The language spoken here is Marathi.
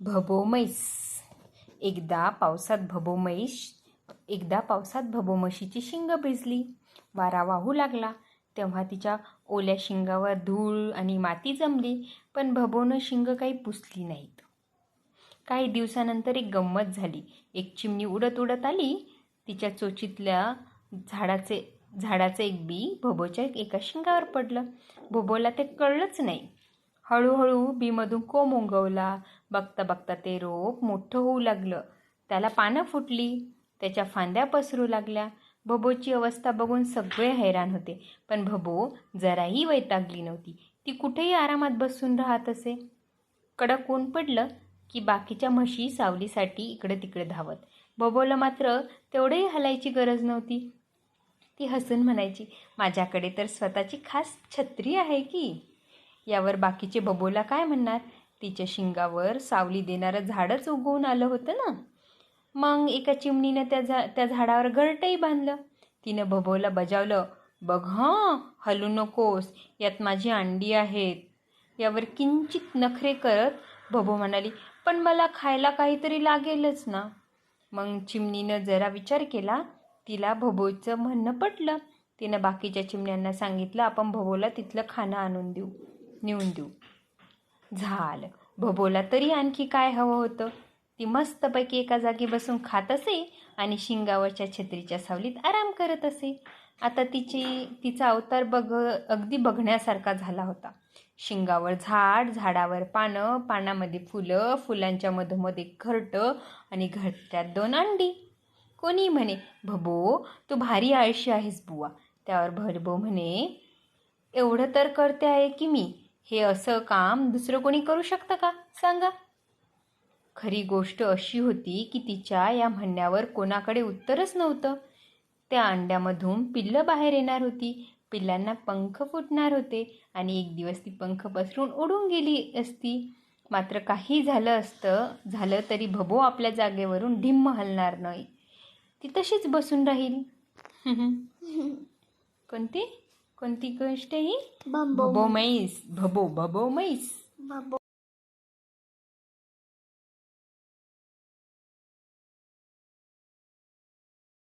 भबो म्हैस. एकदा पावसात भबो म्हशीची शिंग भिजली. वारा वाहू लागला तेव्हा तिच्या ओल्या शिंगावर धूळ आणि माती जमली, पण भबोनं शिंग काही पुसली नाहीत. काही दिवसानंतर एक गंमत झाली. एक चिमणी उडत उडत आली. तिच्या चोचीतल्या झाडाचं एक बी भबोच्या एका शिंगावर पडलं. भबोला ते कळलंच नाही. हळूहळू बीमधून कोंब उगवला. बघता बघता ते रोप मोठं होऊ लागलं. त्याला पानं फुटली. त्याच्या फांद्या पसरू लागल्या. भबोची अवस्था बघून सगळे हैराण होते, पण भबो जराही वैतागली नव्हती. ती कुठेही आरामात बसून राहत असे. कडक ऊन पडलं की बाकीच्या म्हशी सावलीसाठी इकडे तिकडे धावत. भबोला मात्र तेवढेही हलायची गरज नव्हती. ती हसून म्हणायची, माझ्याकडे तर स्वतःची खास छत्री आहे की. यावर बाकीचे भबोला काय म्हणणार? तिच्या शिंगावर सावली देणारं झाडच उगवून आलं होतं ना. मग एका चिमणीनं त्या झाडावर घरटंही बांधलं. तिनं भबोला बजावलं, बघ हां, हलू नकोस, यात माझी अंडी आहेत. यावर किंचित नखरे करत भबो म्हणाली, पण मला खायला काहीतरी लागेलच ना. मग चिमणीनं जरा विचार केला. तिला भबोचं म्हणणं पटलं. तिनं बाकीच्या चिमण्यांना सांगितलं, आपण भबोला तिथलं खाणं नेऊन देऊ. झालं. भबोला तरी आणखी काय हवं होतं? ती मस्तपैकी एका जागी बसून खात असे आणि शिंगावरच्या छत्रीच्या सावलीत आराम करत असे. आता तिचा अवतार अगदी बघण्यासारखा झाला होता. शिंगावर झाड, झाडावर पानं, पानामध्ये फुलं, फुलांच्या मधोमध एक घरटं आणि घरट्यात 2 अंडी. कोणी म्हणे, भबो तू भारी आळशी आहेस बुवा. त्यावर भबो म्हणे, एवढं तर करते आहे की मी. हे असं काम दुसरं कोणी करू शकतं का सांगा. खरी गोष्ट अशी होती की तिच्या या म्हणण्यावर कोणाकडे उत्तरच नव्हतं. त्या अंड्यामधून पिल्लं बाहेर येणार होती. पिल्लांना पंख फुटणार होते आणि एक दिवस ती पंख पसरून उडून गेली असती. मात्र काही झालं तरी भबो आपल्या जागेवरून ढिम्म हलणार नाही. ती तशीच बसून राहील. कोणती गोष्ट ही? भबो म्हैस.